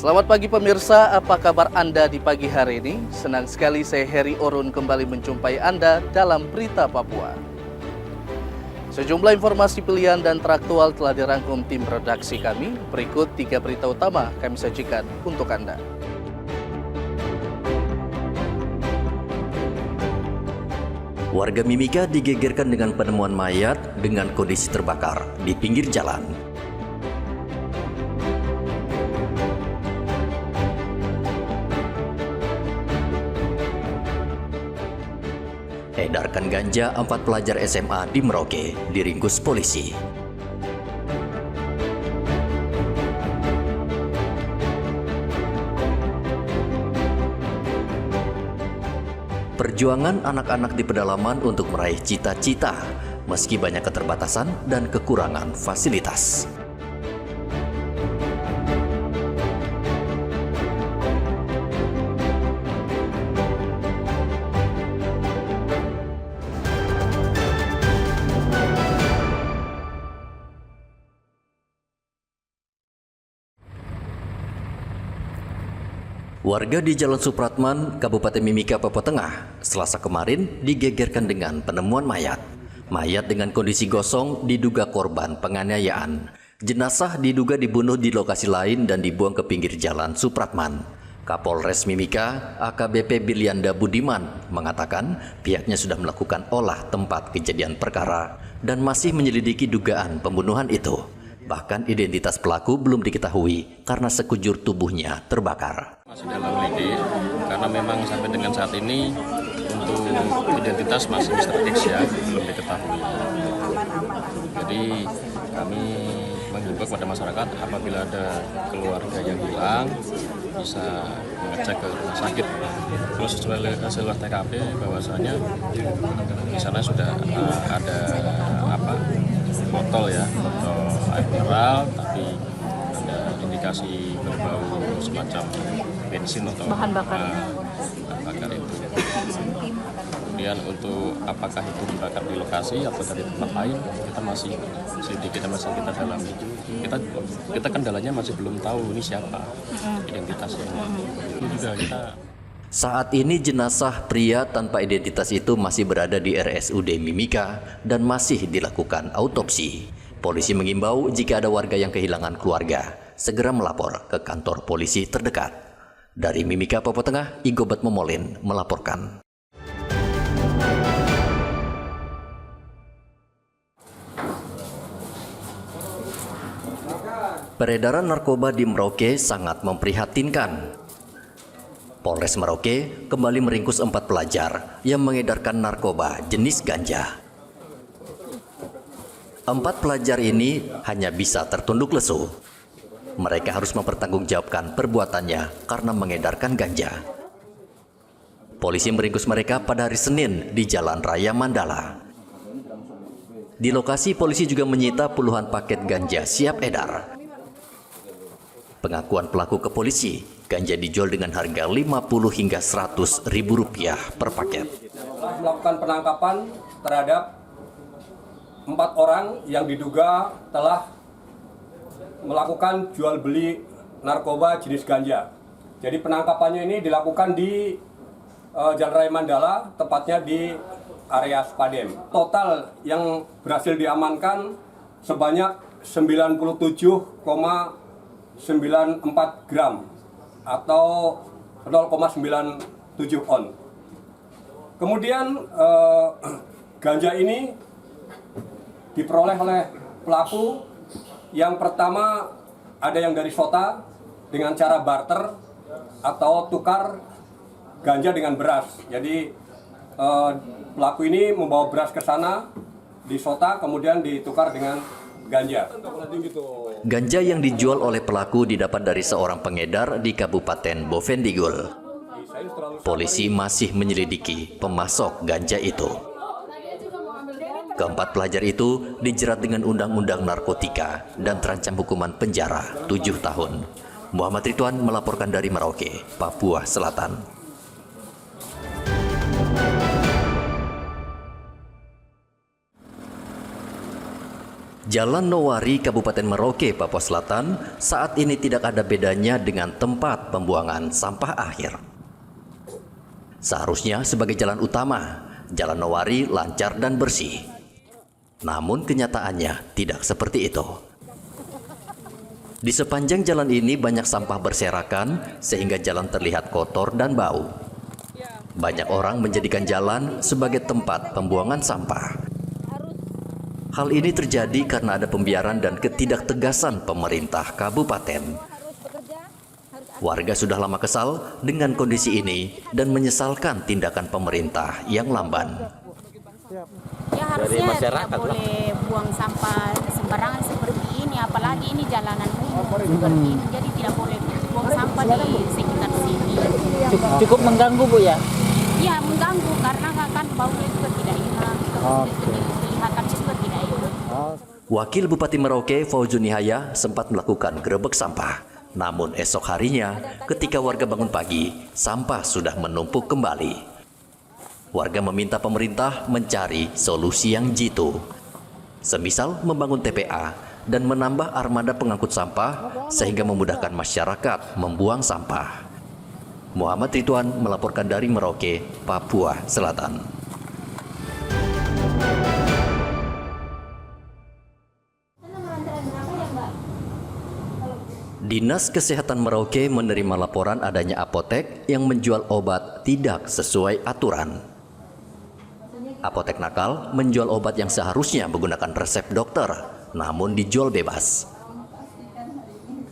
Selamat pagi pemirsa, apa kabar Anda di pagi hari ini? Senang sekali saya Heri Orun kembali menjumpai Anda dalam Berita Papua. Sejumlah informasi pilihan dan teraktual telah dirangkum tim redaksi kami. Berikut 3 berita utama kami sajikan untuk Anda. Warga Mimika digegerkan dengan penemuan mayat dengan kondisi terbakar di pinggir jalan. Edarkan ganja 4 pelajar SMA di Merauke diringkus polisi. Perjuangan anak-anak di pedalaman untuk meraih cita-cita meski banyak keterbatasan dan kekurangan fasilitas. Warga di Jalan Supratman, Kabupaten Mimika, Papua Tengah, Selasa kemarin digegerkan dengan penemuan mayat. Mayat dengan kondisi gosong diduga korban penganiayaan. Jenazah diduga dibunuh di lokasi lain dan dibuang ke pinggir Jalan Supratman. Kapolres Mimika, AKBP Bilianda Budiman, mengatakan pihaknya sudah melakukan olah tempat kejadian perkara dan masih menyelidiki dugaan pembunuhan itu. Bahkan identitas pelaku belum diketahui karena sekujur tubuhnya terbakar. Masih dalam lidik, karena memang sampai dengan saat ini untuk identitas masih misteri X ya, belum diketahui. Jadi kami menghimbau kepada masyarakat apabila ada keluarga yang hilang bisa mengecek ke rumah sakit. Terus sesuai hasil TKP bahwasanya di sana sudah ada botol ya, botol air mineral, tapi ada indikasi berbau semacam bensin atau bahan bakar itu. Kemudian untuk apakah itu dibakar di lokasi atau dari tempat lain, kita masih dalami. Kita kendalanya masih belum tahu ini siapa identitasnya. Itu juga kita. Saat ini jenazah pria tanpa identitas itu masih berada di RSUD Mimika dan masih dilakukan autopsi. Polisi mengimbau jika ada warga yang kehilangan keluarga, segera melapor ke kantor polisi terdekat. Dari Mimika, Papua Tengah, Igobat Momolin melaporkan. Peredaran narkoba di Merauke sangat memprihatinkan. Polres Merauke kembali meringkus 4 pelajar yang mengedarkan narkoba jenis ganja. 4 pelajar ini hanya bisa tertunduk lesu. Mereka harus mempertanggungjawabkan perbuatannya karena mengedarkan ganja. Polisi meringkus mereka pada hari Senin di Jalan Raya Mandala. Di lokasi polisi juga menyita puluhan paket ganja siap edar. Pengakuan pelaku ke polisi, ganja dijual dengan harga 50 hingga 100 ribu rupiah per paket. Melakukan penangkapan terhadap 4 orang yang diduga telah melakukan jual beli narkoba jenis ganja. Jadi penangkapannya ini dilakukan di Jalan Raya Mandala, tepatnya di area Spadem. Total yang berhasil diamankan sebanyak 97,94 gram atau 0,97 on. Kemudian ganja ini diperoleh oleh pelaku. Yang pertama ada yang dari Sota dengan cara barter atau tukar ganja dengan beras. Jadi pelaku ini membawa beras ke sana di Sota, kemudian ditukar dengan ganja. Ganja yang dijual oleh pelaku didapat dari seorang pengedar di Kabupaten Bovendigul. Polisi masih menyelidiki pemasok ganja itu. Keempat pelajar itu dijerat dengan Undang-Undang Narkotika dan terancam hukuman penjara 7 tahun. Muhammad Ridwan melaporkan dari Merauke, Papua Selatan. Jalan Nowari, Kabupaten Merauke, Papua Selatan, saat ini tidak ada bedanya dengan tempat pembuangan sampah akhir. Seharusnya sebagai jalan utama, Jalan Nowari lancar dan bersih. Namun kenyataannya tidak seperti itu. Di sepanjang jalan ini banyak sampah berserakan sehingga jalan terlihat kotor dan bau. Banyak orang menjadikan jalan sebagai tempat pembuangan sampah. Hal ini terjadi karena ada pembiaran dan ketidaktegasan pemerintah kabupaten. Warga sudah lama kesal dengan kondisi ini dan menyesalkan tindakan pemerintah yang lamban. Ya harusnya tidak boleh buang sampah sembarangan seperti ini, apalagi ini jalanan umum seperti ini, jadi tidak boleh buang sampah di sekitar sini. Cukup mengganggu Bu ya? Ya mengganggu karena kan baunya juga tidak enak, kelihatannya juga tidak enak. Wakil Bupati Merauke, Fauzun Nihaya, sempat melakukan gerebek sampah. Namun esok harinya, ketika warga bangun pagi, sampah sudah menumpuk kembali. Warga meminta pemerintah mencari solusi yang jitu. Semisal membangun TPA dan menambah armada pengangkut sampah sehingga memudahkan masyarakat membuang sampah. Muhammad Ridwan melaporkan dari Merauke, Papua Selatan. Dinas Kesehatan Merauke menerima laporan adanya apotek yang menjual obat tidak sesuai aturan. Apotek nakal menjual obat yang seharusnya menggunakan resep dokter, namun dijual bebas.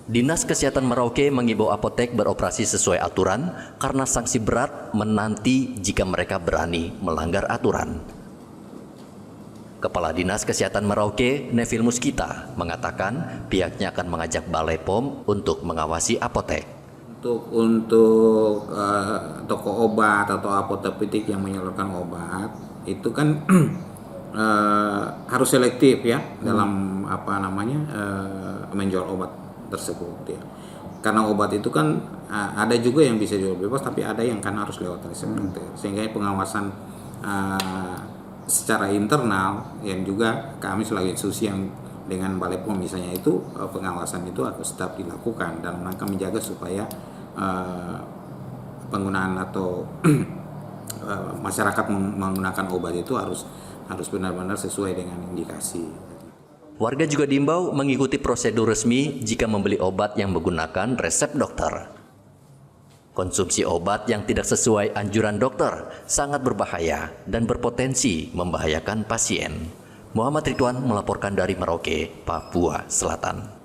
Dinas Kesehatan Merauke mengimbau apotek beroperasi sesuai aturan karena sanksi berat menanti jika mereka berani melanggar aturan. Kepala Dinas Kesehatan Merauke, Nevil Muskita, mengatakan pihaknya akan mengajak Balai POM untuk mengawasi apotek. Untuk toko obat atau apotek yang menyalurkan obat itu kan harus selektif ya dalam menjual obat tersebut ya. Karena obat itu kan ada juga yang bisa jual bebas, tapi ada yang kan harus lewat resep dokter. Sehingga pengawasan secara internal yang juga kami sebagai institusi yang dengan Balai POM misalnya itu pengawasan itu harus tetap dilakukan dalam rangka menjaga supaya penggunaan atau masyarakat menggunakan obat itu harus benar-benar sesuai dengan indikasi. Warga juga diimbau mengikuti prosedur resmi jika membeli obat yang menggunakan resep dokter. Konsumsi obat yang tidak sesuai anjuran dokter sangat berbahaya dan berpotensi membahayakan pasien. Muhammad Ridwan melaporkan dari Merauke, Papua Selatan.